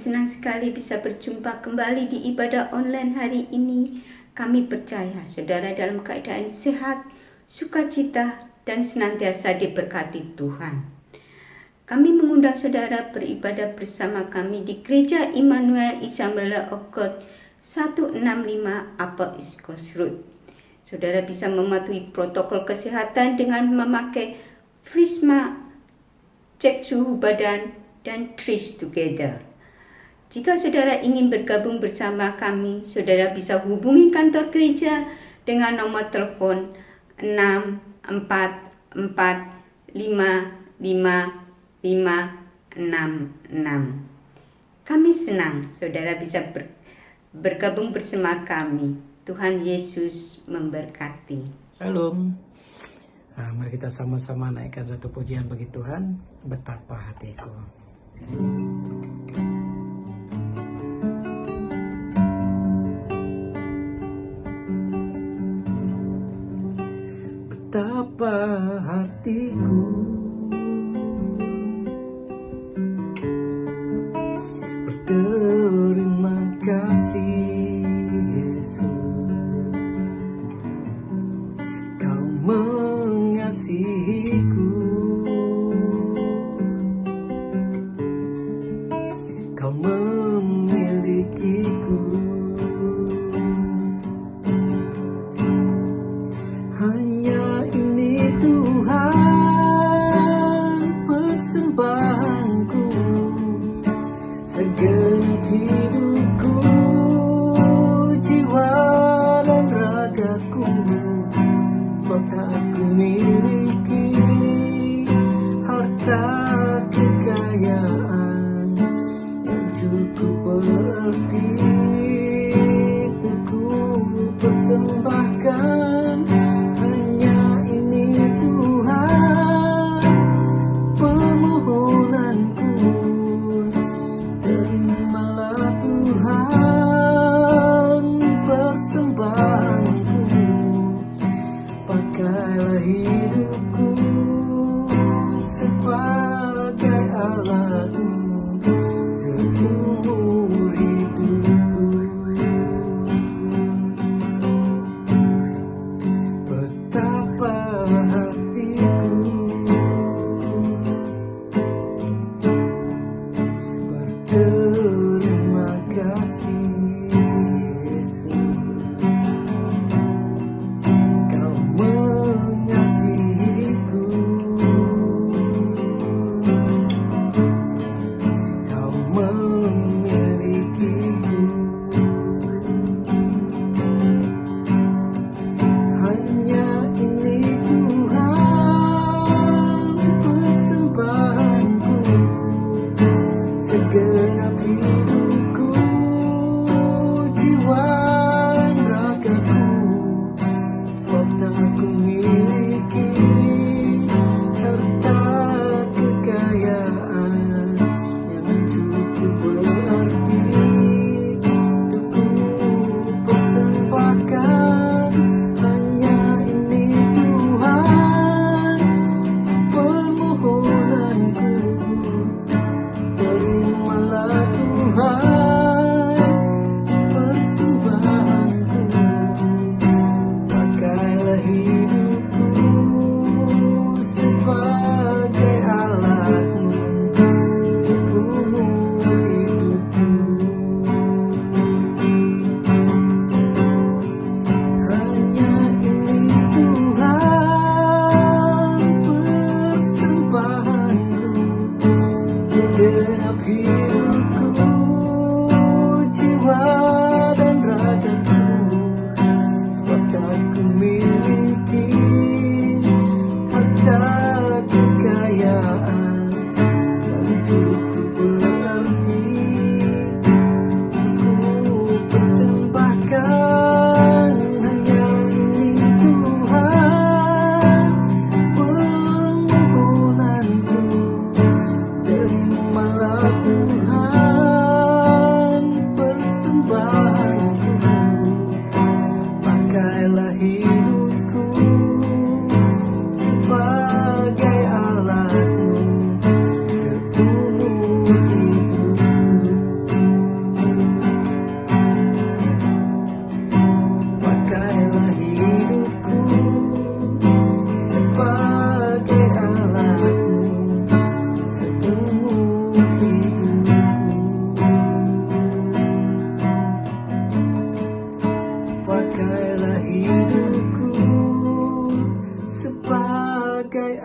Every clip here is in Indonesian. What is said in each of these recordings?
senang sekali bisa berjumpa kembali di ibadah online hari ini. Kami percaya saudara dalam keadaan sehat, sukacita, dan senantiasa diberkati Tuhan. Kami mengundang saudara beribadah bersama kami di Gereja Immanuel Isabella Okot 165 Upper East Coast Road. Saudara bisa mematuhi protokol kesehatan dengan memakai face mask, cek suhu badan, dan trace together. Jika saudara ingin bergabung bersama kami, saudara bisa hubungi kantor gereja dengan nomor telepon 644555566. Kami senang saudara bisa bergabung bersama kami. Tuhan Yesus memberkati. Shalom. Mari kita sama-sama naikkan suatu pujian bagi Tuhan. Betapa hatiku. Betapa hatiku berterima kasih Yesus, Kau mengasihiku, Kau memilikiku. Hanya ini Tuhan persembahanku, segenap hidupku, jiwa dan ragaku. Sebab tak aku miliki harta kekayaan yang cukup berarti untuk ku persembahkan. Hanya ini Tuhan permohonanku, terimalah Tuhan persembahanku. Pakailah hidupku sebagai alatmu seumur hidupku.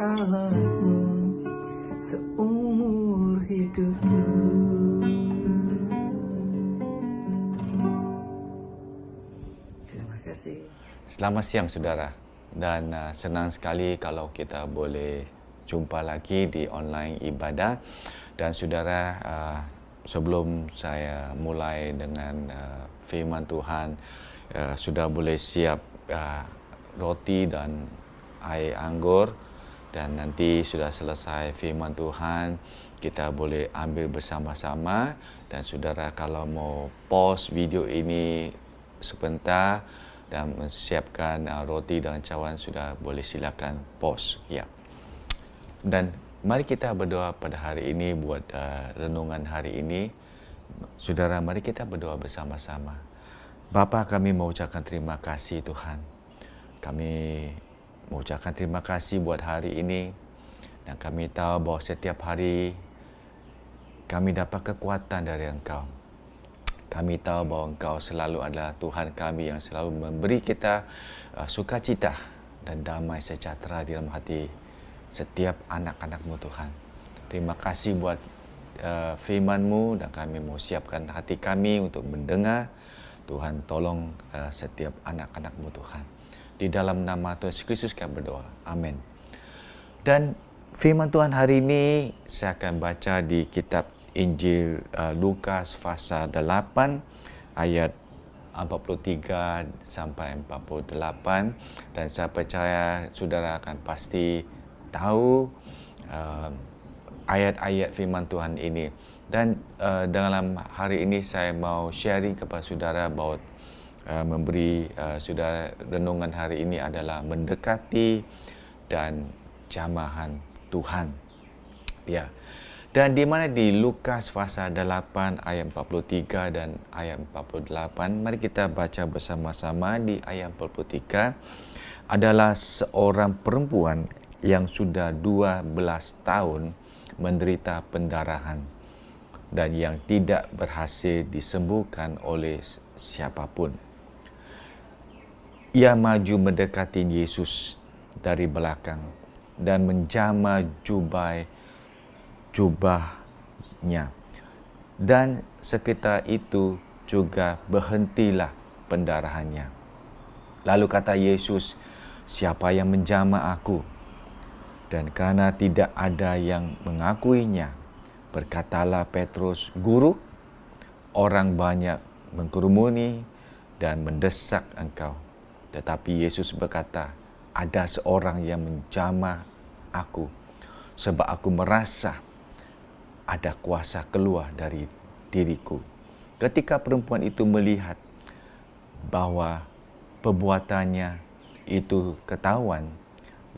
Allahmu seumur hidupku. Terima kasih. Selamat siang saudara, dan senang sekali kalau kita boleh jumpa lagi di online ibadah. Dan saudara, sebelum saya mulai dengan firman Tuhan, sudah boleh siap roti dan air anggur, dan nanti sudah selesai firman Tuhan, kita boleh ambil bersama-sama. Dan saudara, kalau mau pause video ini sebentar dan menyiapkan roti dan cawan, sudah boleh silakan pause ya. Dan mari kita berdoa pada hari ini buat renungan hari ini. Saudara, mari kita berdoa bersama-sama. Bapa, kami mengucapkan terima kasih Tuhan. Kami mengucapkan terima kasih buat hari ini, dan kami tahu bahwa setiap hari kami dapat kekuatan dari Engkau. Kami tahu bahwa Engkau selalu adalah Tuhan kami yang selalu memberi kita sukacita dan damai sejahtera di dalam hati setiap anak-anak-Mu Tuhan. Terima kasih buat firman-Mu, dan kami mau siapkan hati kami untuk mendengar. Tuhan, tolong setiap anak-anak-Mu Tuhan. Di dalam nama Tuhan Yesus Kristus kami berdoa. Amin. Dan firman Tuhan hari ini saya akan baca di kitab Injil Lukas pasal 8 ayat 43 sampai 48, dan saya percaya saudara akan pasti tahu ayat-ayat firman Tuhan ini. Dan dalam hari ini saya mau sharing kepada saudara bahwa memberi saudara renungan hari ini adalah mendekati dan jamahan Tuhan. Ya. Dan di mana di Lukas pasal 8 ayat 43 dan ayat 48, mari kita baca bersama-sama. Di ayat 43 adalah seorang perempuan yang sudah 12 tahun menderita pendarahan dan yang tidak berhasil disembuhkan oleh siapapun. Ia maju mendekati Yesus dari belakang dan menjamah jubahnya, dan seketika itu juga berhentilah pendarahannya. Lalu kata Yesus, "Siapa yang menjamah aku?" Dan karena tidak ada yang mengakuinya, berkatalah Petrus, "Guru, orang banyak mengkerumuni dan mendesak engkau." Tetapi Yesus berkata, "Ada seorang yang menjamah aku, sebab aku merasa ada kuasa keluar dari diriku." Ketika perempuan itu melihat bahwa perbuatannya itu ketahuan,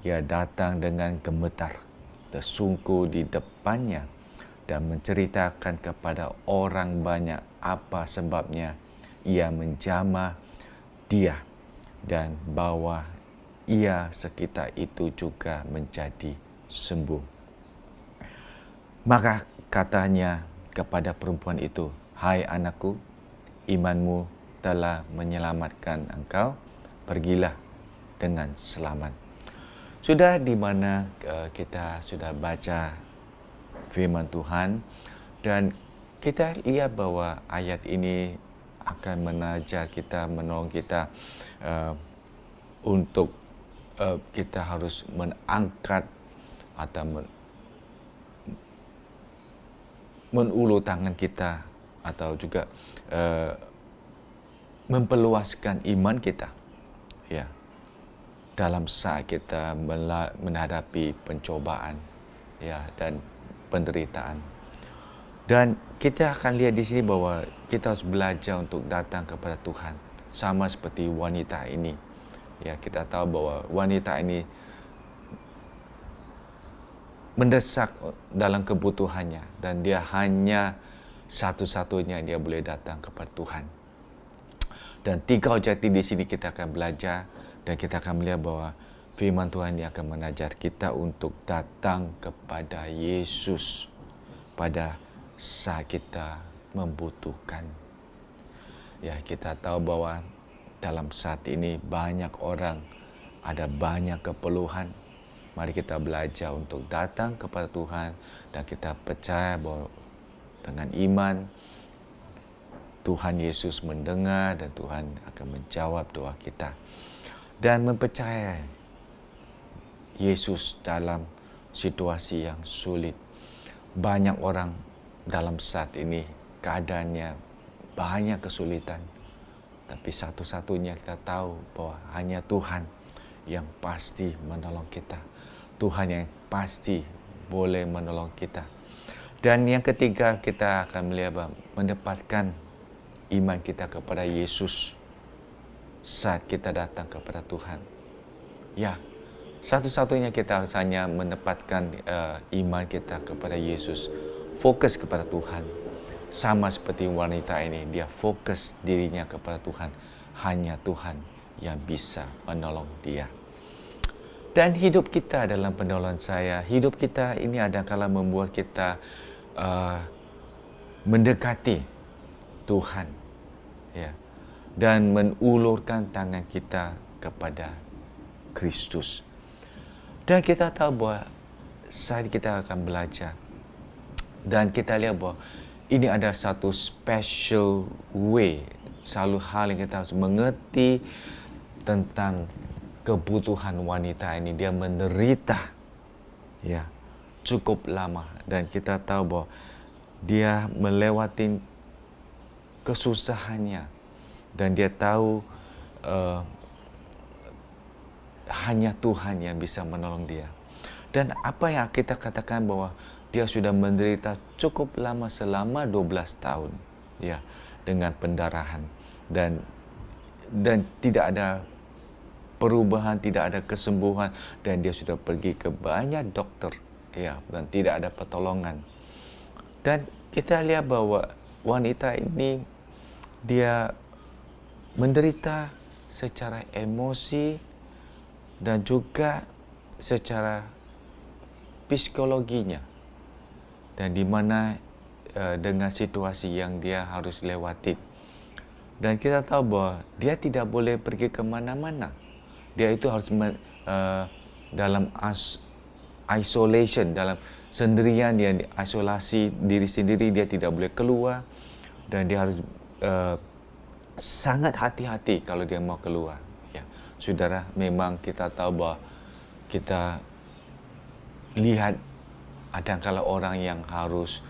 ia datang dengan gemetar, tersungkur di depannya, dan menceritakan kepada orang banyak apa sebabnya ia menjamah dia, dan bahwa ia sekitar itu juga menjadi sembuh. Maka katanya kepada perempuan itu, "Hai anakku, imanmu telah menyelamatkan engkau, pergilah dengan selamat." Sudah di mana kita sudah baca firman Tuhan, dan kita lihat bahwa ayat ini akan mengajar kita, menolong kita untuk kita harus mengangkat atau menulur tangan kita, atau juga memperluaskan iman kita, ya, dalam saat kita menghadapi pencobaan, ya, dan penderitaan. Dan kita akan lihat di sini bahwa kita harus belajar untuk datang kepada Tuhan, sama seperti wanita ini. Ya, kita tahu bahwa wanita ini mendesak dalam kebutuhannya, dan dia hanya satu-satunya dia boleh datang kepada Tuhan. Dan 3 objektif di sini kita akan belajar, dan kita akan melihat bahwa firman Tuhan ini akan mengajar kita untuk datang kepada Yesus pada saat kita membutuhkan. Ya, kita tahu bahwa dalam saat ini banyak orang ada banyak keperluan, Mari kita belajar untuk datang kepada Tuhan dan kita percaya bahwa dengan iman Tuhan Yesus mendengar dan Tuhan akan menjawab doa kita. Dan mempercayai Yesus dalam situasi yang sulit. Banyak orang dalam saat ini keadaannya banyak kesulitan. Tapi satu-satunya kita tahu bahwa hanya Tuhan yang pasti menolong kita. Tuhan yang pasti boleh menolong kita. Dan yang ketiga, kita akan melihat bahwa mendapatkan iman kita kepada Yesus saat kita datang kepada Tuhan. Ya, satu-satunya kita harus hanya mendapatkan iman kita kepada Yesus. Fokus kepada Tuhan. Sama seperti wanita ini, dia fokus dirinya kepada Tuhan. Hanya Tuhan yang bisa menolong dia. Dan hidup kita dalam pendaulan saya, hidup kita ini kadang-kala membuat kita mendekati Tuhan, ya, dan menulurkan tangan kita kepada Kristus. Dan kita tahu bahwa saat kita akan belajar dan kita lihat bahwa ini ada satu special way, selalu hal yang kita harus mengerti tentang kebutuhan wanita ini. Dia menderita ya cukup lama dan kita tahu bahwa dia melewati kesusahannya dan dia tahu hanya Tuhan yang bisa menolong dia. Dan apa yang kita katakan bahwa dia sudah menderita cukup lama selama 12 tahun ya dengan pendarahan dan tidak ada perubahan, tidak ada kesembuhan dan dia sudah pergi ke banyak dokter ya dan tidak ada pertolongan. Dan kita lihat bahwa wanita ini dia menderita secara emosi dan juga secara psikologinya. Dan di mana dengan situasi yang dia harus lewati. Dan kita tahu bahwa dia tidak boleh pergi ke mana-mana. Dia itu harus dalam isolation, dalam sendirian, dia isolasi diri sendiri, dia tidak boleh keluar dan dia harus sangat hati-hati kalau dia mau keluar. Ya, saudara, memang kita tahu bahwa kita lihat kadang-kala orang yang harus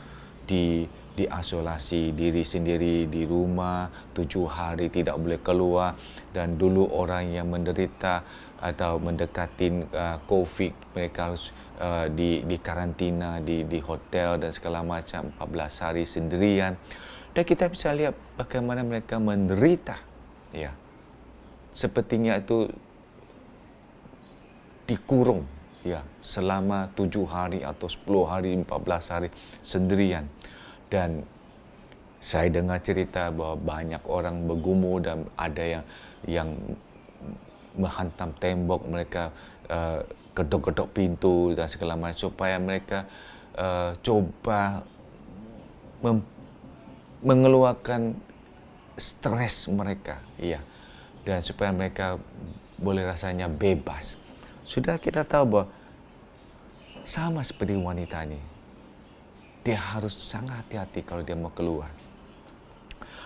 diisolasi diri sendiri di rumah 7 hari tidak boleh keluar, dan dulu orang yang menderita atau mendekati COVID mereka harus di karantina di hotel dan segala macam 14 hari sendirian. Dan kita bisa lihat bagaimana mereka menderita ya, sepertinya itu dikurung ya selama 7 hari atau 10 hari, 14 hari sendirian. Dan saya dengar cerita bahwa banyak orang bergumul dan ada yang menghantam tembok, mereka gedok-gedok pintu dan segala macam supaya mereka coba mengeluarkan stres mereka ya, dan supaya mereka boleh rasanya bebas. Sudah kita tahu bahwa sama seperti wanita ini, dia harus sangat hati-hati kalau dia mau keluar.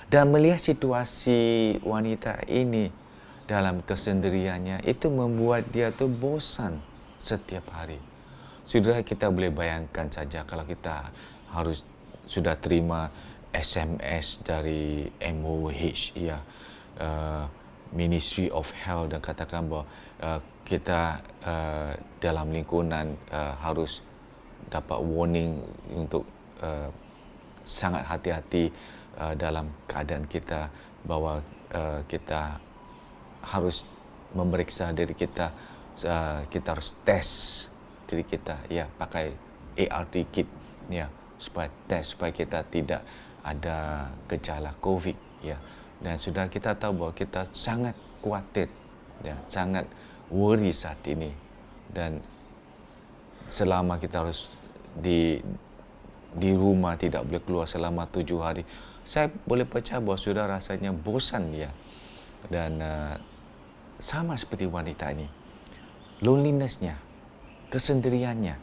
Dan melihat situasi wanita ini dalam kesendiriannya itu membuat dia tuh bosan setiap hari. Sudah kita boleh bayangkan saja kalau kita harus sudah terima SMS dari MOH ya, Ministry of Health, dan katakan bahwa kita dalam lingkungan harus dapat warning untuk sangat hati-hati dalam keadaan kita, bahwa kita harus memeriksa diri kita, kita harus tes diri kita ya pakai ART kit ya, supaya kita tidak ada gejala COVID ya. Dan sudah kita tahu bahwa kita sangat khawatir ya, sangat worry saat ini. Dan selama kita harus di rumah, tidak boleh keluar selama 7 hari, saya boleh percaya bahwa sudah rasanya bosan ya. Dan sama seperti wanita ini, loneliness-nya kesendiriannya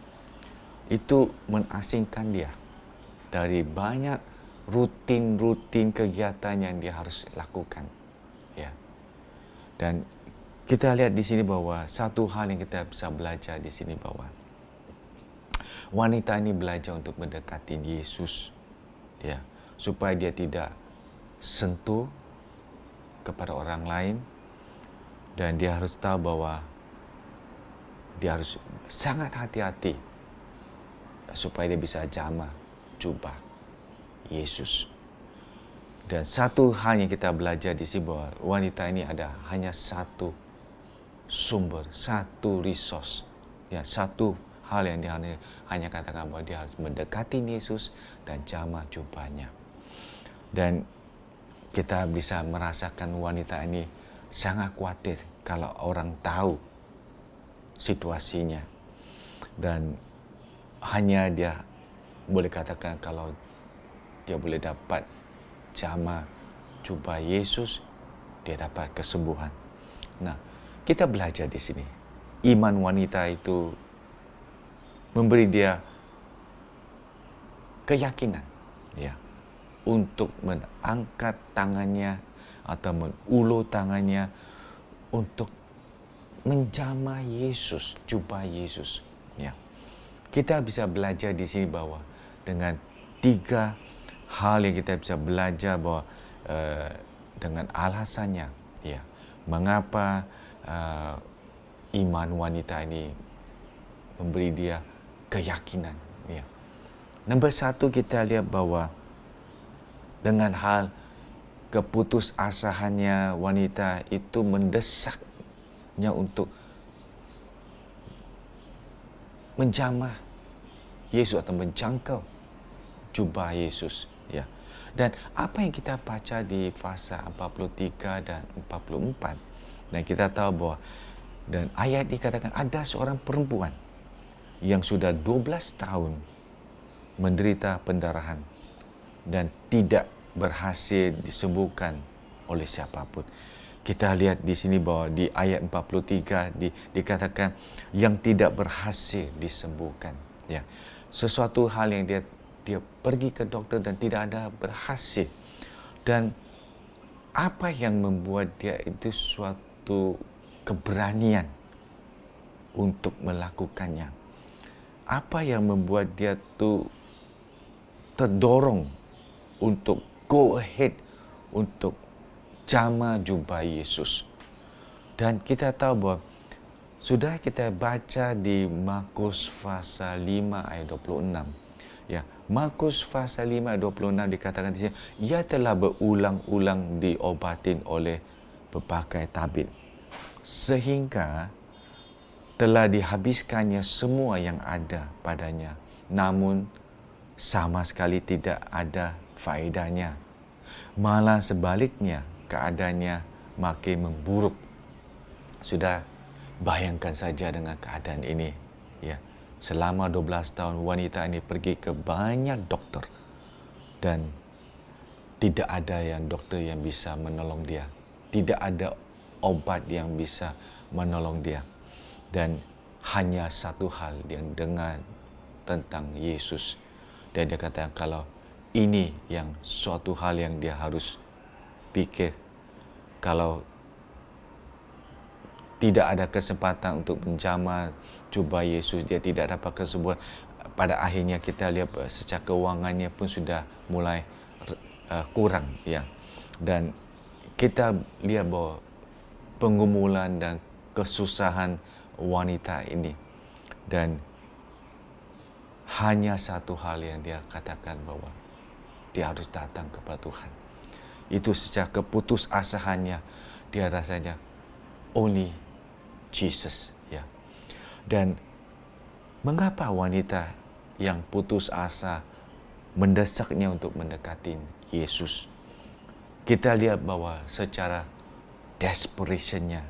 itu mengasingkan dia dari banyak rutin kegiatan yang dia harus lakukan. Ya. Dan kita lihat di sini bahwa satu hal yang kita bisa belajar di sini bahwa wanita ini belajar untuk mendekati Yesus, ya, supaya dia tidak sentuh kepada orang lain, dan dia harus tahu bahwa dia harus sangat hati-hati supaya dia bisa jamah jubah Yesus. Dan satu hal yang kita belajar di sini bahwa wanita ini ada hanya satu sumber, satu resource, ya, satu hal yang dia hanya katakan bahwa dia harus mendekati Yesus dan jamah jubahnya. Dan kita bisa merasakan wanita ini sangat khawatir kalau orang tahu situasinya, dan hanya dia boleh katakan kalau dia boleh dapat jamah jubah Yesus, dia dapat kesembuhan. Nah, kita belajar di sini, iman wanita itu memberi dia keyakinan, ya, untuk mengangkat tangannya atau mengulur tangannya untuk menjamah Yesus, jubah Yesus. Ya, kita bisa belajar di sini bahwa dengan 3 hal yang kita bisa belajar bahwa dengan alasannya, ya, mengapa iman wanita ini memberi dia keyakinan. Ya. Nombor 1, kita lihat bahwa dengan hal keputusasaannya, wanita itu mendesaknya untuk menjamah Yesus atau menjangkau jubah Yesus. Ya. Dan apa yang kita baca di fasa 43 dan 44, dan kita tahu bahwa dan ayat dikatakan ada seorang perempuan yang sudah 12 tahun menderita pendarahan dan tidak berhasil disembuhkan oleh siapapun. Kita lihat di sini bahwa di ayat 43 dikatakan yang tidak berhasil disembuhkan. Ya, sesuatu hal yang dia pergi ke dokter dan tidak ada berhasil. Dan apa yang membuat dia itu suatu keberanian untuk melakukannya? Apa yang membuat dia tu terdorong untuk go ahead untuk jamah jubah Yesus? Dan kita tahu bahwa sudah kita baca di Markus pasal 5 ayat 26. Ya, Markus pasal 5 ayat 26 dikatakan di sini, ia telah berulang-ulang diobatin oleh berbagai tabib sehingga telah dihabiskannya semua yang ada padanya, namun sama sekali tidak ada faedahnya. Malah sebaliknya, keadaannya makin memburuk. Sudah bayangkan saja dengan keadaan ini, ya. Selama 12 tahun wanita ini pergi ke banyak dokter dan tidak ada yang dokter yang bisa menolong dia. Tidak ada obat yang bisa menolong dia. Dan hanya satu hal yang dengar tentang Yesus. Dan dia kata kalau ini yang suatu hal yang dia harus pikir. Kalau tidak ada kesempatan untuk menjamah jubah Yesus, dia tidak dapat kesembuhan. Pada akhirnya kita lihat secara keuangannya pun sudah mulai kurang, ya. Dan kita lihat bahwa pengumulan dan kesusahan wanita ini, dan hanya satu hal yang dia katakan bahwa dia harus datang kepada Tuhan. Itu secara keputusasaannya, dia rasanya only Jesus, ya. Dan mengapa wanita yang putus asa mendesaknya untuk mendekati Yesus? Kita lihat bahwa secara desperationnya,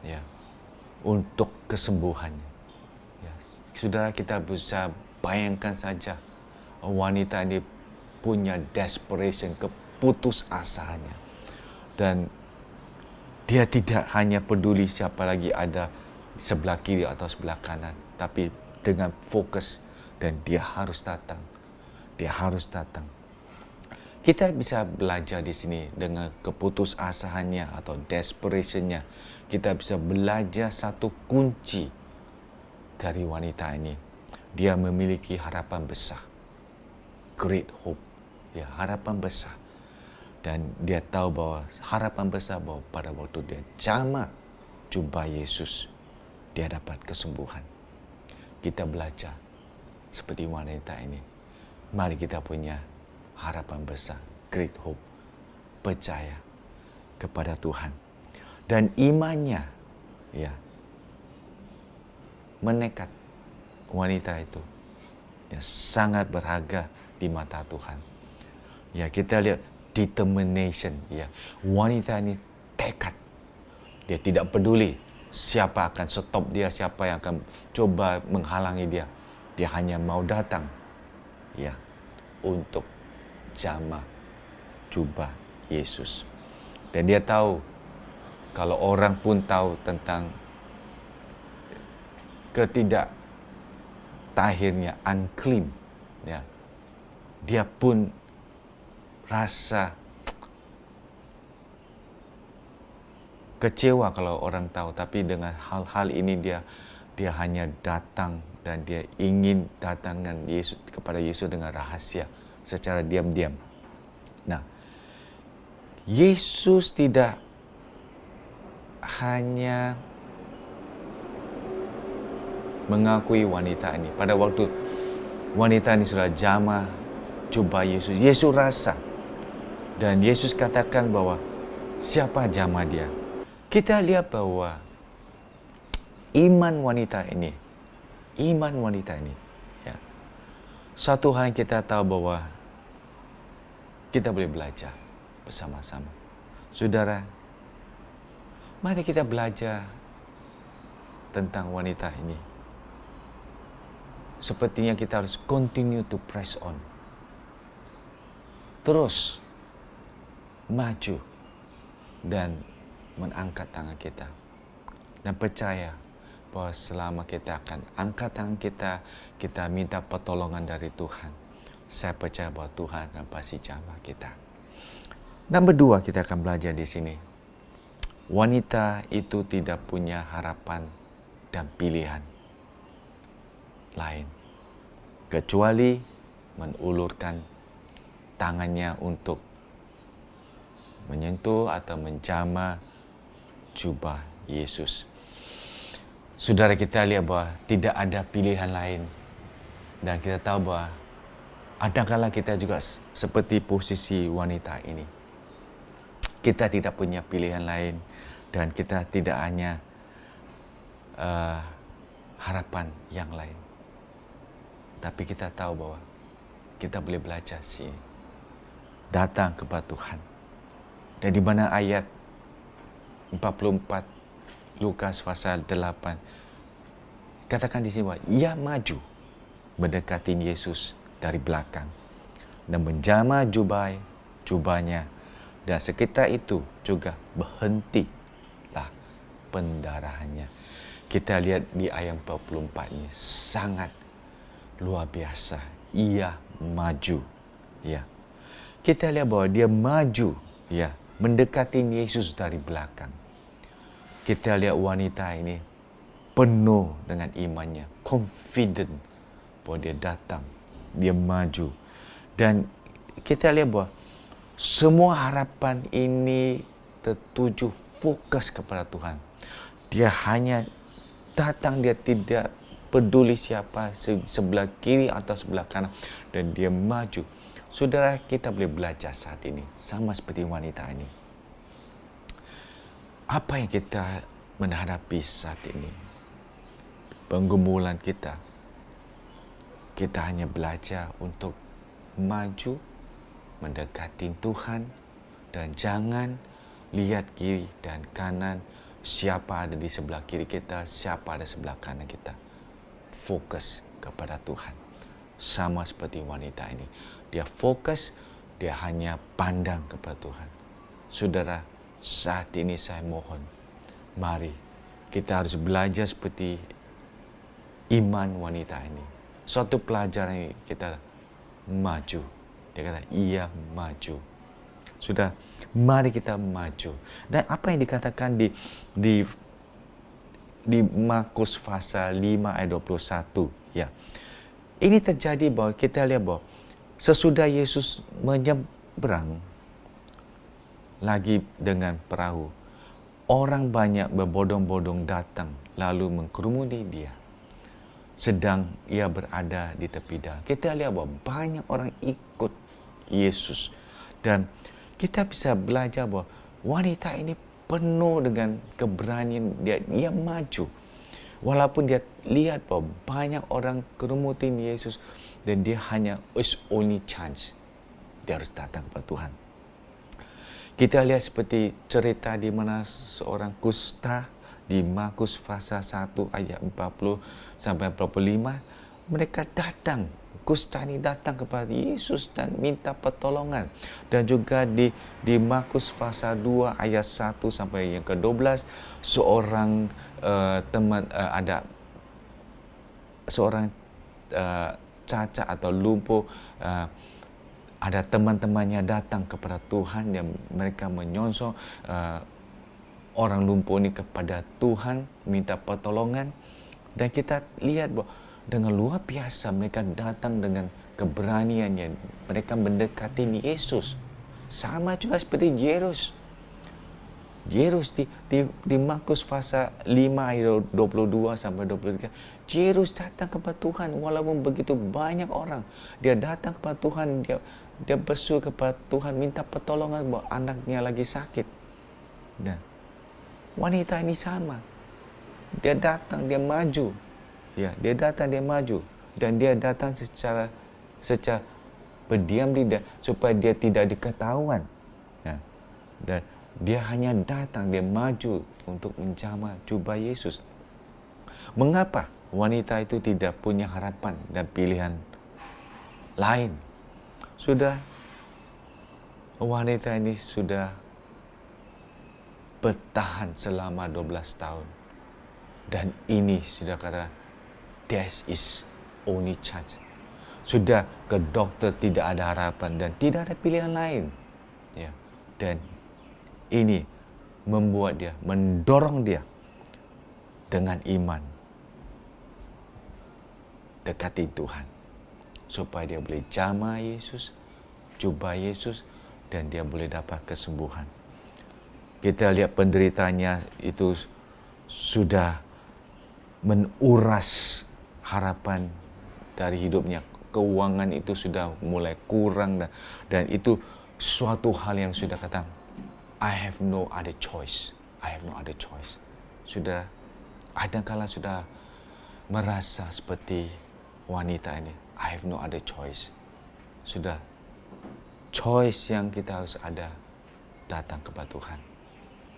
ya, untuk kesembuhannya, ya. Saudara, kita bisa bayangkan saja wanita ini punya desperation, keputusasaannya, dan dia tidak hanya peduli siapa lagi ada sebelah kiri atau sebelah kanan. tapi dengan fokus, dan dia harus datang. Dia harus datang. Kita bisa belajar di sini dengan keputusasaannya atau desperationnya. Kita bisa belajar satu kunci dari wanita ini. Dia memiliki harapan besar. Great hope. Ya, harapan besar. Dan dia tahu bahwa harapan besar bahwa pada waktu dia jamah jubah Yesus, dia dapat kesembuhan. Kita belajar seperti wanita ini. Mari kita punya harapan besar, great hope, percaya kepada Tuhan. Dan imannya, ya, menekat wanita itu, ya, sangat berharga di mata Tuhan. Ya, kita lihat determination, ya, wanita ini tekad. Dia tidak peduli siapa akan stop dia, siapa yang akan coba menghalangi dia. Dia hanya mau datang, ya, untuk jamah jubah Yesus. Dan dia tahu, kalau orang pun tahu tentang tahirnya, unclean, ya, dia pun rasa kecewa kalau orang tahu. Tapi dengan hal-hal ini dia hanya datang, dan dia ingin datang dengan Yesus, kepada Yesus dengan rahasia, secara diam-diam. Nah, Yesus tidak hanya mengakui wanita ini. Pada waktu wanita ini sudah jamah jubah Yesus, Yesus rasa, dan Yesus katakan bahwa siapa jamah dia. Kita lihat bahwa iman wanita ini, ya, satu hal yang kita tahu bahwa kita boleh belajar bersama-sama. Saudara, mari kita belajar tentang wanita ini. Sepertinya kita harus continue to press on. Terus maju dan mengangkat tangan kita. Dan percaya bahwa selama kita akan angkat tangan kita, kita minta pertolongan dari Tuhan. Saya percaya bahwa Tuhan akan pasti jamah kita. Nomor 2, kita akan belajar di sini. Wanita itu tidak punya harapan dan pilihan lain kecuali mengulurkan tangannya untuk menyentuh atau menjamah jubah Yesus. Saudara, kita lihat bahwa tidak ada pilihan lain, dan kita tahu bahwa adakala kita juga seperti posisi wanita ini. Kita tidak punya pilihan lain, dan kita tidak hanya harapan yang lain. Tapi kita tahu bahwa kita boleh belajar sih, datang kepada Tuhan. Dan di mana ayat 44 Lukas pasal 8 katakan di sini bahwa ia maju mendekati Yesus dari belakang dan menjamah jubahnya, dan sekitar itu juga berhentilah pendarahannya. Kita lihat di ayat 44 ini sangat luar biasa. Ia maju, ya. Kita lihat bahwa dia maju, ya, mendekati Yesus dari belakang. Kita lihat wanita ini penuh dengan imannya, confident bahwa dia datang, dia maju. Dan kita lihat bahwa semua harapan ini tertuju fokus kepada Tuhan. Dia hanya datang, dia tidak peduli siapa, sebelah kiri atau sebelah kanan, dan dia maju. Saudara, kita boleh belajar saat ini sama seperti wanita ini. Apa yang kita menghadapi saat ini? Penggumulan kita hanya belajar untuk maju, mendekati Tuhan, dan jangan lihat kiri dan kanan, siapa ada di sebelah kiri kita, siapa ada sebelah kanan kita. Fokus kepada Tuhan. Sama seperti wanita ini. Dia fokus, dia hanya pandang kepada Tuhan. Saudara, saat ini saya mohon, mari kita harus belajar seperti iman wanita ini. Suatu pelajaran yang kita maju. Dia kata, ia maju. Sudah, mari kita maju. Dan apa yang dikatakan di Markus pasal 5 ayat 21, ya. Ini terjadi bahwa kita lihat bahwa sesudah Yesus menyeberang lagi dengan perahu, orang banyak berbondong-bondong datang lalu mengkerumuni dia sedang ia berada di tepi danau. Kita lihat bahwa banyak orang ikut Yesus, dan kita bisa belajar bahwa wanita ini penuh dengan keberanian. Dia maju walaupun dia lihat bahwa banyak orang kerumutin Yesus, dan dia hanya is only chance, dia harus datang kepada Tuhan. Kita lihat seperti cerita di mana seorang kusta di Markus pasal 1 ayat 40 sampai 45, mereka datang, kusta ini datang kepada Yesus dan minta pertolongan. Dan juga di Markus pasal 2 ayat 1 sampai yang ke-12, seorang ada seorang cacat atau lumpuh, ada teman-temannya datang kepada Tuhan dan mereka menyongsong orang lumpuh ini kepada Tuhan, minta pertolongan. Dan kita lihat bahwa dengan luar biasa mereka datang dengan keberaniannya, mereka mendekati Yesus. Sama juga seperti Jairus di Markus pasal 5 ayat 22 sampai 23. Jairus datang kepada Tuhan walaupun begitu banyak orang. Dia datang kepada Tuhan, dia berseru kepada Tuhan, minta pertolongan bahwa anaknya lagi sakit. Dan wanita ini sama. Dia datang, dia maju. Ya, dia datang, dia maju. Dan dia datang secara berdiam diri supaya dia tidak diketahuan. Ya. Dan dia hanya datang, dia maju untuk menjamah jubah Yesus. Mengapa wanita itu tidak punya harapan dan pilihan lain? Sudah, wanita ini sudah bertahan selama 12 tahun. Dan ini sudah kata, death is only chance. Sudah ke dokter tidak ada harapan dan tidak ada pilihan lain. Ya. Dan ini membuat dia, mendorong dia dengan iman dekati Tuhan, supaya dia boleh jamah Yesus, jubah Yesus, dan dia boleh dapat kesembuhan. Kita lihat penderitanya itu sudah menuras harapan dari hidupnya. Keuangan itu sudah mulai kurang, dan itu suatu hal yang sudah kata, I have no other choice. I have no other choice. Sudah, adakala sudah merasa seperti wanita ini, I have no other choice. Sudah, choice yang kita harus ada, datang kepada Tuhan.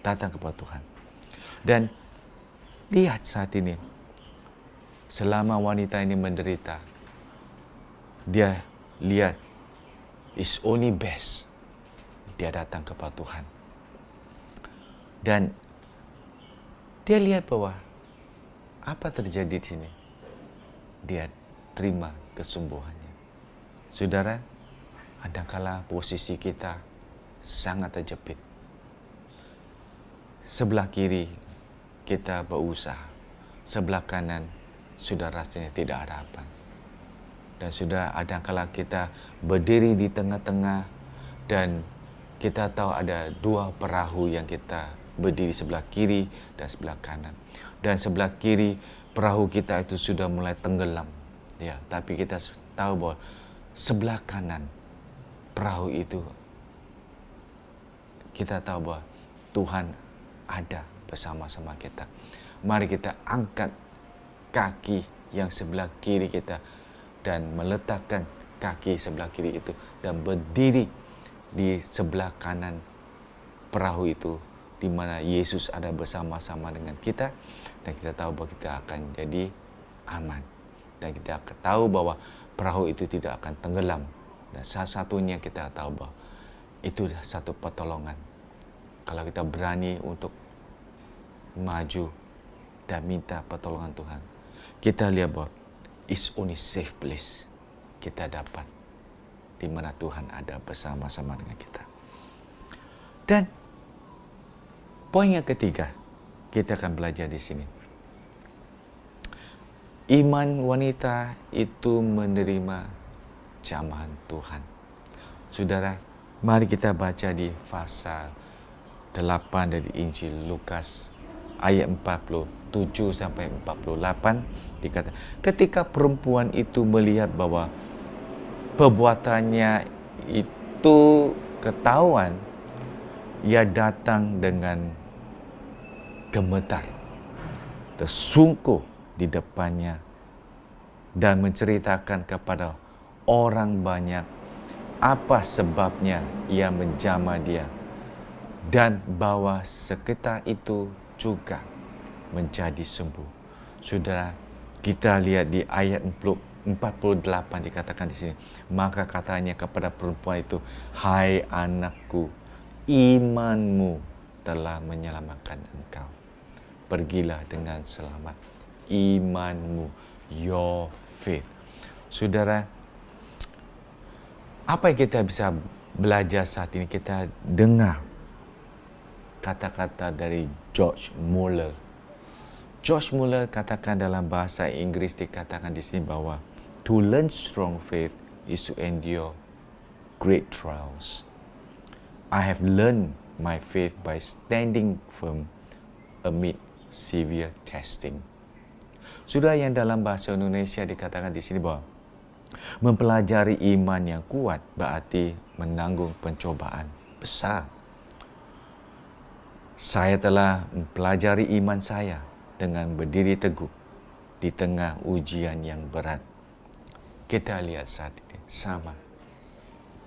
Datang kepada Tuhan. Dan lihat saat ini, selama wanita ini menderita, dia lihat, it's only best dia datang kepada Tuhan. Dan dia lihat bahwa apa terjadi di sini, dia terima kesembuhannya. Saudara, adakala posisi kita sangat terjepit, sebelah kiri kita berusaha, sebelah kanan sudah rasanya tidak ada harapan. Dan sudah adakala kita berdiri di tengah-tengah dan kita tahu ada dua perahu yang kita berdiri, sebelah kiri dan sebelah kanan. Dan sebelah kiri perahu kita itu sudah mulai tenggelam. Ya, tapi kita tahu bahwa sebelah kanan perahu itu kita tahu bahwa Tuhan ada bersama-sama kita. Mari kita angkat kaki yang sebelah kiri kita dan meletakkan kaki sebelah kiri itu dan berdiri di sebelah kanan perahu itu, di mana Yesus ada bersama-sama dengan kita, dan kita tahu bahwa kita akan jadi aman, dan kita akan tahu bahwa perahu itu tidak akan tenggelam. Dan salah satunya kita tahu bahwa itu satu pertolongan. Kalau kita berani untuk maju dan minta pertolongan Tuhan. kita lihat bahwa it's only safe place kita dapat di mana Tuhan ada bersama-sama dengan kita. Dan poin yang ketiga, kita akan belajar di sini. Iman wanita itu menerima jamahan Tuhan. Saudara, mari kita baca di pasal 8 dari Injil Lukas ayat 47 sampai 48 dikata, ketika perempuan itu melihat bahwa perbuatannya itu ketahuan, ia datang dengan gemetar, tersungkur di depannya dan menceritakan kepada orang banyak apa sebabnya ia menjamah dia, dan bahwa seketika itu juga menjadi sembuh. Saudara, kita lihat di ayat 48 dikatakan di sini, maka katanya kepada perempuan itu, hai anakku, imanmu telah menyelamatkan engkau. Pergilah dengan selamat. Imanmu, your faith. Saudara, apa yang kita bisa belajar saat ini? Kita dengar kata-kata dari George Muller. George Muller katakan dalam bahasa Inggris, dikatakan di sini bahwa to learn strong faith is to endure great trials. I have learned my faith by standing firm amid severe testing. Sudah yang dalam bahasa Indonesia dikatakan di sini bahwa mempelajari iman yang kuat berarti menanggung pencobaan besar. Saya telah mempelajari iman saya dengan berdiri teguh di tengah ujian yang berat. Kita lihat saat ini sama.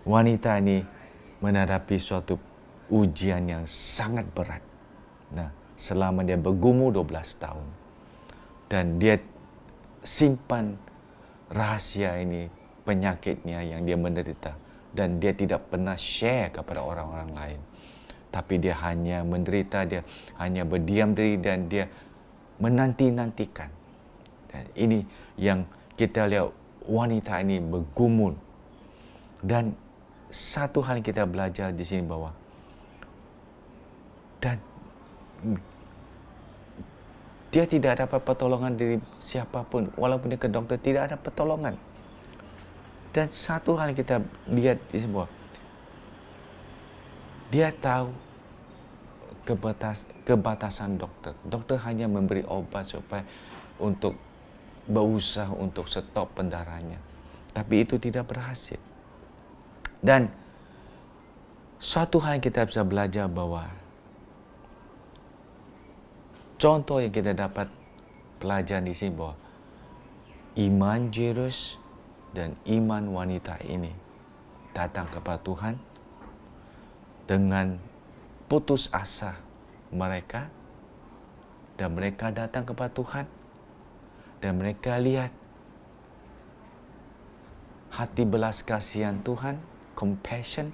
Wanita ini menghadapi suatu ujian yang sangat berat. Nah, selama dia bergumul 12 tahun. Dan dia simpan rahasia ini, penyakitnya yang dia menderita. Dan dia tidak pernah share kepada orang-orang lain. Tapi dia hanya menderita, dia hanya berdiam diri dan dia menanti-nantikan. Dan ini yang kita lihat, wanita ini bergumul. Dan satu hal yang kita belajar di sini bahwa dan dia tidak dapat pertolongan dari siapapun, walaupun dia ke dokter tidak ada pertolongan. Dan satu hal yang kita lihat di sini bahwa dia tahu kebatasan dokter. Dokter hanya memberi obat supaya untuk berusaha untuk stop pendarahannya. Tapi itu tidak berhasil. Dan satu hal yang kita bisa belajar bahwa contoh yang kita dapat pelajaran di sini bahwa iman Jairus dan iman wanita ini datang kepada Tuhan dengan putus asa mereka, dan mereka datang kepada Tuhan dan mereka lihat hati belas kasihan Tuhan, compassion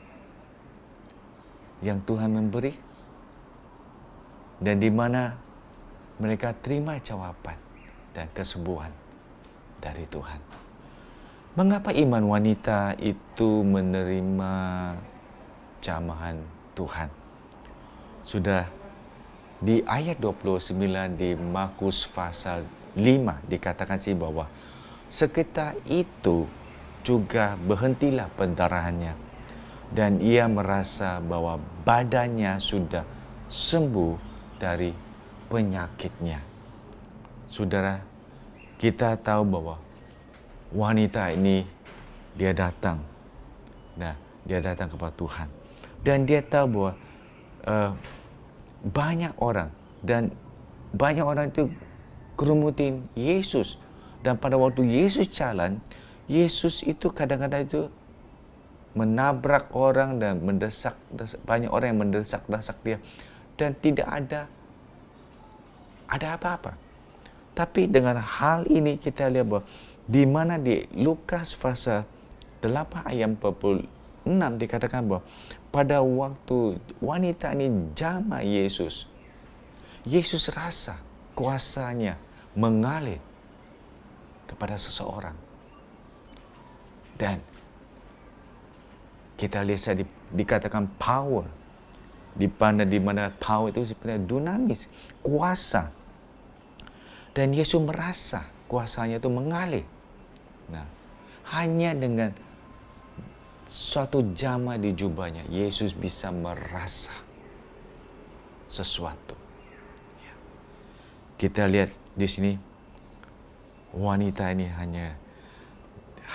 yang Tuhan memberi, dan di mana mereka terima jawaban dan kesembuhan dari Tuhan. Mengapa iman wanita itu menerima jamahan Tuhan? Sudah di ayat 29 di Markus pasal 5 dikatakan sih bahwa seketika itu juga berhentilah pendarahannya dan ia merasa bahwa badannya sudah sembuh dari penyakitnya. Saudara, kita tahu bahwa wanita ini dia datang kepada Tuhan dan dia tahu bahwa banyak orang itu kerumutin Yesus, dan pada waktu Yesus jalan, Yesus itu kadang-kadang itu menabrak orang dan mendesak, banyak orang yang mendesak-desak dia dan tidak ada apa-apa. Tapi dengan hal ini kita lihat bahwa di mana di Lukas pasal 8 ayat 46 dikatakan bahwa pada waktu wanita ini jamah Yesus, Yesus rasa kuasanya mengalir kepada seseorang. Dan kita lihat dikatakan power. Di mana power itu sebenarnya dinamis, kuasa. Dan Yesus merasa kuasanya itu mengalir. Nah, hanya dengan suatu jama di jubahnya, Yesus bisa merasa sesuatu. Ya. Kita lihat di sini, wanita ini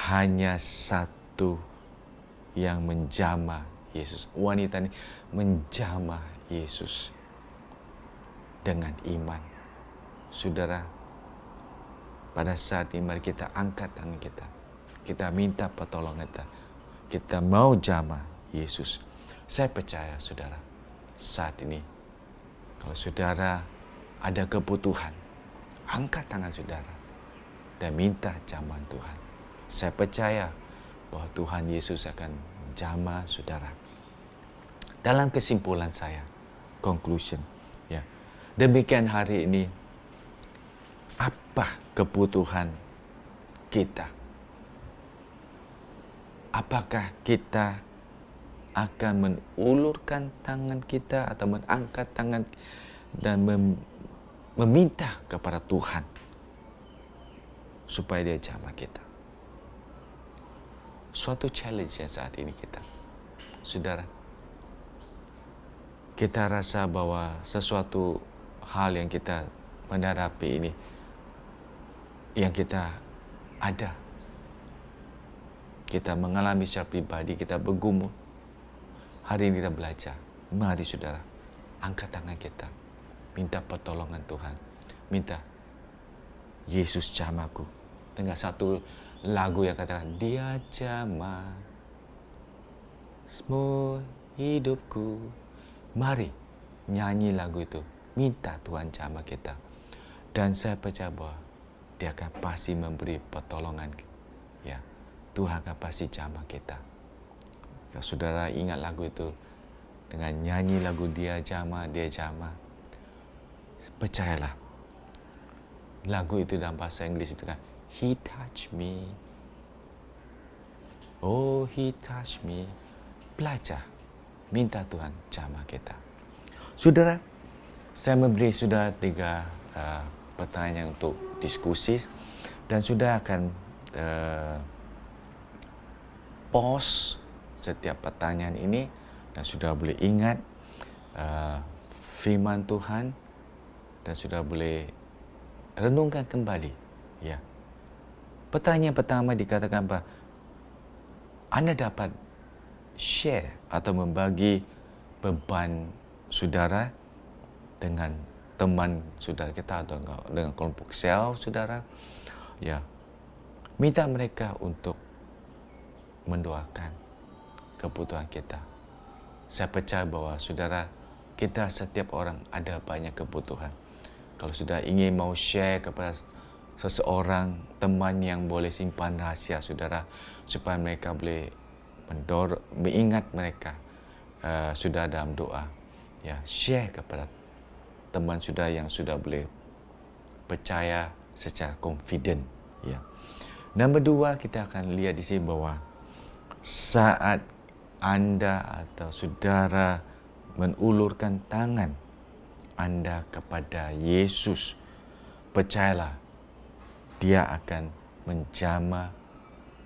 hanya satu yang menjamah Yesus. Wanita ini menjamah Yesus dengan iman. Saudara, pada saat ini mari kita angkat tangan kita. Kita minta pertolongan kita. Kita mau jamah Yesus. Saya percaya saudara, saat ini kalau saudara ada kebutuhan, angkat tangan saudara dan minta jamahan Tuhan. Saya percaya bahwa Tuhan Yesus akan jamah saudara. Dalam kesimpulan saya, conclusion, ya. Demikian hari ini, apa kebutuhan kita? Apakah kita akan mengulurkan tangan kita atau mengangkat tangan dan meminta kepada Tuhan supaya dia jamah kita? Suatu challenge yang saat ini kita, saudara, kita rasa bahwa sesuatu hal yang kita menghadapi ini, yang kita ada, kita mengalami secara pribadi, kita bergumul. Hari ini kita belajar. Mari saudara, angkat tangan kita, minta pertolongan Tuhan, minta Yesus jamahku. Dengan satu lagu yang katakan, Dia jamah semua hidupku. Mari nyanyi lagu itu, minta Tuhan jamah kita. Dan saya percaya bahwa Dia akan pasti memberi pertolongan. Ya, Tuhan akan pasti jamah kita. Kalau saudara ingat lagu itu, dengan nyanyi lagu Dia jamah, percayalah, lagu itu dalam bahasa Inggris itu kan, He touched me. Oh, He touched me. Belajar, minta Tuhan jamah kita. Saudara, saya memberi sudah 3 pertanyaan untuk diskusi, dan sudah akan pause setiap pertanyaan ini, dan sudah boleh ingat firman Tuhan, dan sudah boleh renungkan kembali. Ya. Pertanyaan pertama dikatakan bahawa anda dapat share atau membagi beban saudara dengan teman saudara kita atau dengan kelompok sel saudara. Ya. Minta mereka untuk mendoakan kebutuhan kita. Saya percaya bahwa saudara, kita setiap orang ada banyak kebutuhan. Kalau sudah ingin mau share kepada seseorang, teman yang boleh simpan rahasia saudara, supaya mereka boleh mengingat mereka sudah dalam doa. Ya, share kepada teman sudah yang sudah boleh percaya secara confident. Ya. Nombor 2, kita akan lihat di sini bahwa saat anda atau saudara mengulurkan tangan anda kepada Yesus, percayalah, Dia akan menjamah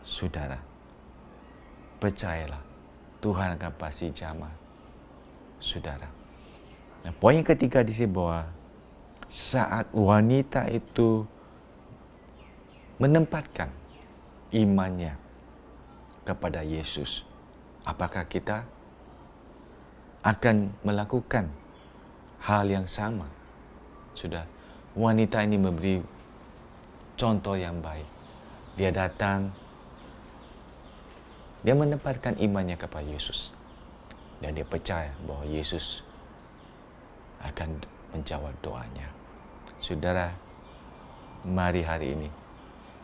saudara. Percayalah, Tuhan akan pasti jamah saudara. Nah, poin yang ketiga di sini bahwa saat wanita itu menempatkan imannya kepada Yesus, apakah kita akan melakukan hal yang sama? Sudah, wanita ini memberi contoh yang baik. Dia datang, dia menempatkan imannya kepada Yesus, dan dia percaya bahwa Yesus akan menjawab doanya. Saudara, mari hari ini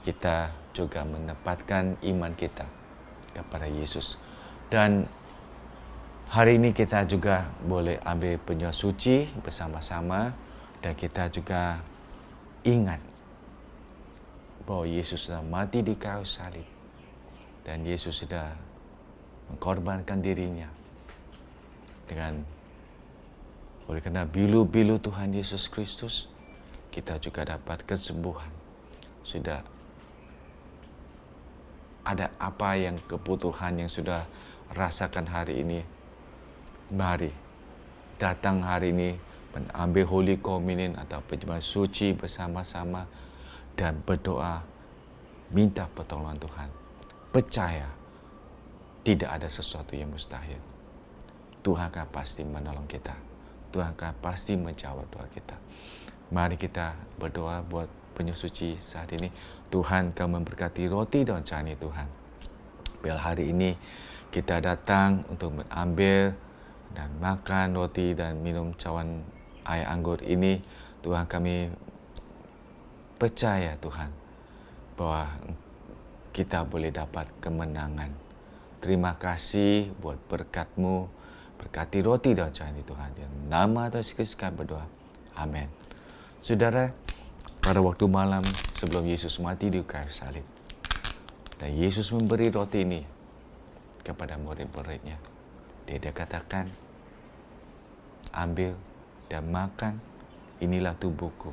kita juga menempatkan iman kita kepada Yesus. Dan hari ini kita juga boleh ambil penyuah suci bersama-sama, dan kita juga ingat bahwa Yesus sudah mati di kayu salib dan Yesus sudah mengorbankan dirinya dengan oleh karena bilu-bilu Tuhan Yesus Kristus kita juga dapat kesembuhan. Sudah ada apa yang kebutuhan yang sudah rasakan hari ini, mari datang hari ini mengambil Holy Communion atau perjamuan suci bersama-sama dan berdoa minta pertolongan Tuhan. Percaya tidak ada sesuatu yang mustahil. Tuhan akan pasti menolong kita. Tuhan akan pasti menjawab doa kita. Mari kita berdoa buat penyusuci saat ini. Tuhan akan memberkati roti dan cawan Tuhan. Biar hari ini kita datang untuk mengambil dan makan roti dan minum cawan air anggur ini. Tuhan, kami percaya Tuhan bahwa kita boleh dapat kemenangan. Terima kasih buat berkat-Mu. Berkati roti dan cawan Tuhan. Dalam nama Tuhan Yesus Kristus kami berdoa. Amin. Saudara, pada waktu malam sebelum Yesus mati di kayu salib, dan Yesus memberi roti ini kepada murid-muridnya. Dia katakan, ambil dan makan, inilah tubuhku.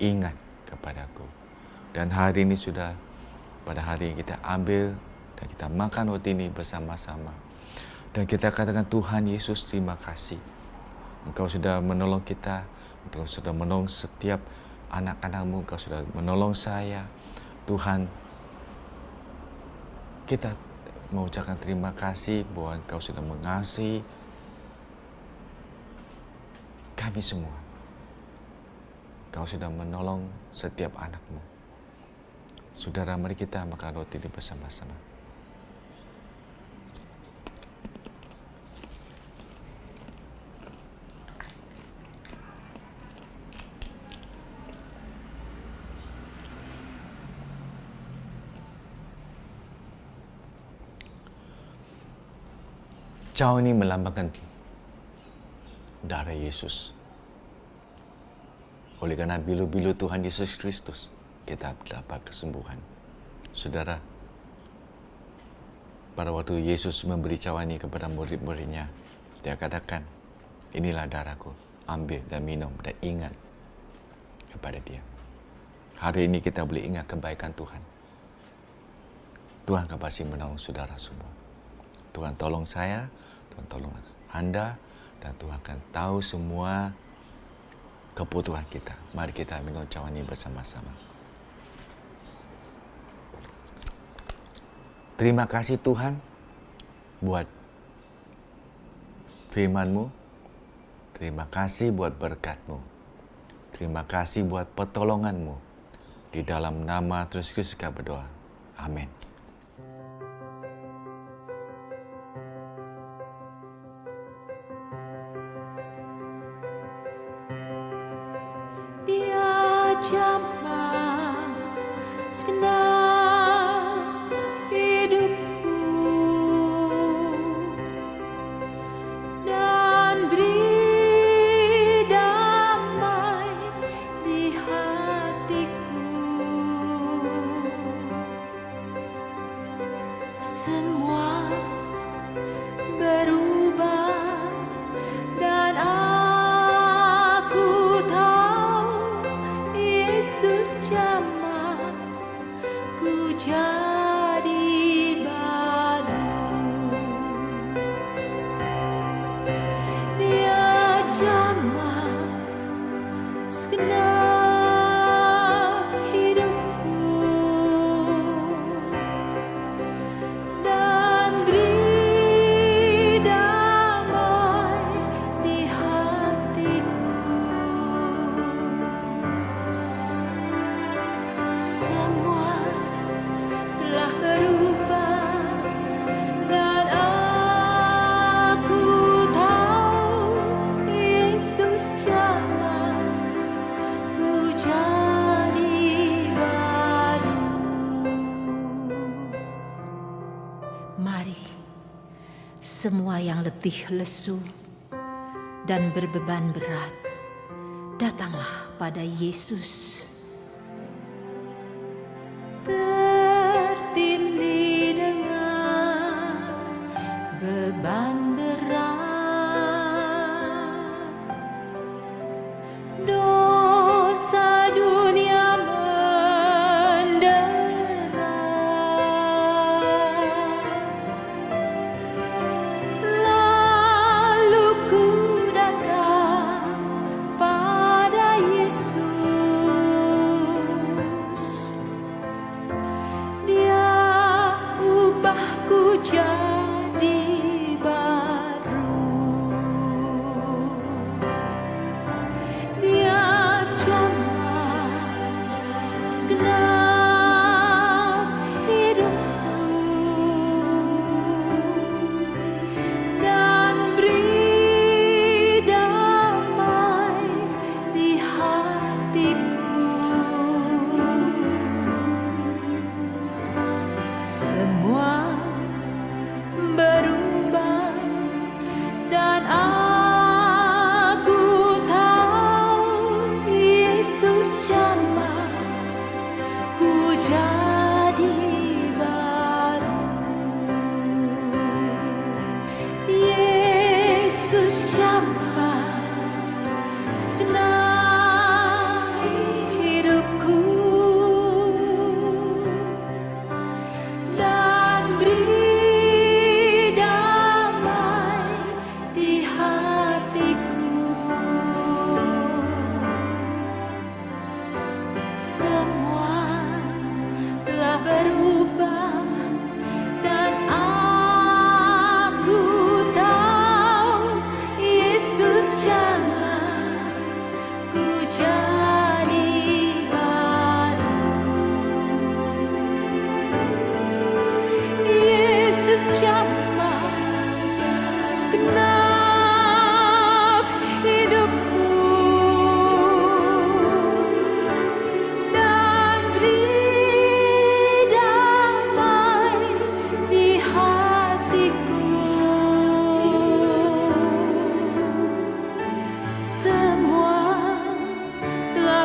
Ingat kepadaku. Dan hari ini sudah, pada hari ini kita ambil dan kita makan roti ini bersama-sama. Dan kita katakan, Tuhan Yesus, terima kasih. Engkau sudah menolong kita. Engkau sudah menolong setiap anak-anak-Mu. Engkau sudah menolong saya. Tuhan, kita mengucapkan terima kasih bahwa Engkau sudah mengasihi kami semua. Engkau sudah menolong setiap anak-Mu. Saudara, mari kita makan roti ini bersama-sama. Cawan ini melambangkan darah Yesus. Oleh karena bilu-bilu Tuhan Yesus Kristus, kita dapat kesembuhan. Saudara, pada waktu Yesus memberi cawan ini kepada murid-muridnya, dia katakan, inilah darahku, ambil dan minum dan ingat kepada dia. Hari ini kita boleh ingat kebaikan Tuhan. Tuhan akan pasti menolong saudara semua. Tuhan tolong saya, Tuhan tolong Anda, dan Tuhan akan tahu semua kebutuhan kita. Mari kita minum cawan ini bersama-sama. Terima kasih Tuhan buat firman-Mu. Terima kasih buat berkat-Mu. Terima kasih buat pertolongan-Mu. Di dalam nama Tuhan Yesus kami berdoa. Amin. Semua yang letih lesu dan berbeban berat, datanglah pada Yesus.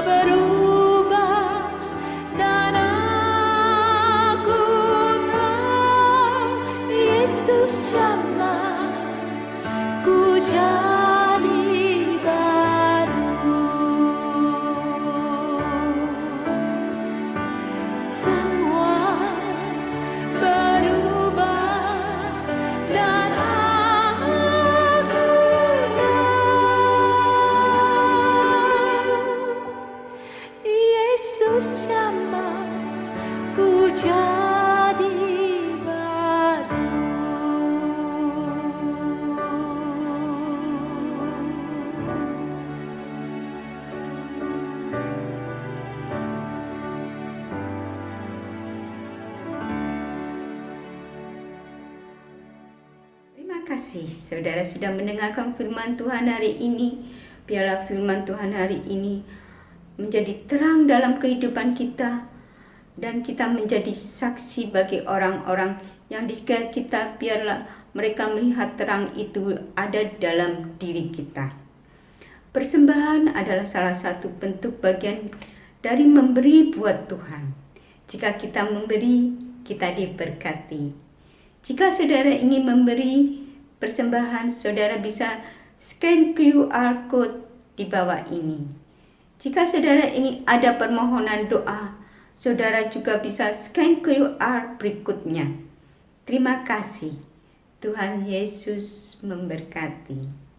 berubah dan aku tahu Yesus jamah ku jadi baru. Semua berubah dan aku tahu Yesus jamah ku jadi Terima kasih saudara sudah mendengarkan firman Tuhan hari ini. Biarlah firman Tuhan hari ini menjadi terang dalam kehidupan kita dan kita menjadi saksi bagi orang-orang yang di sekitar kita. Biarlah mereka melihat terang itu ada dalam diri kita. Persembahan adalah salah satu bentuk bagian dari memberi buat Tuhan. Jika kita memberi, kita diberkati. Jika saudara ingin memberi persembahan, saudara bisa scan QR code di bawah ini. Jika saudara ingin ada permohonan doa, saudara juga bisa scan QR berikutnya. Terima kasih. Tuhan Yesus memberkati.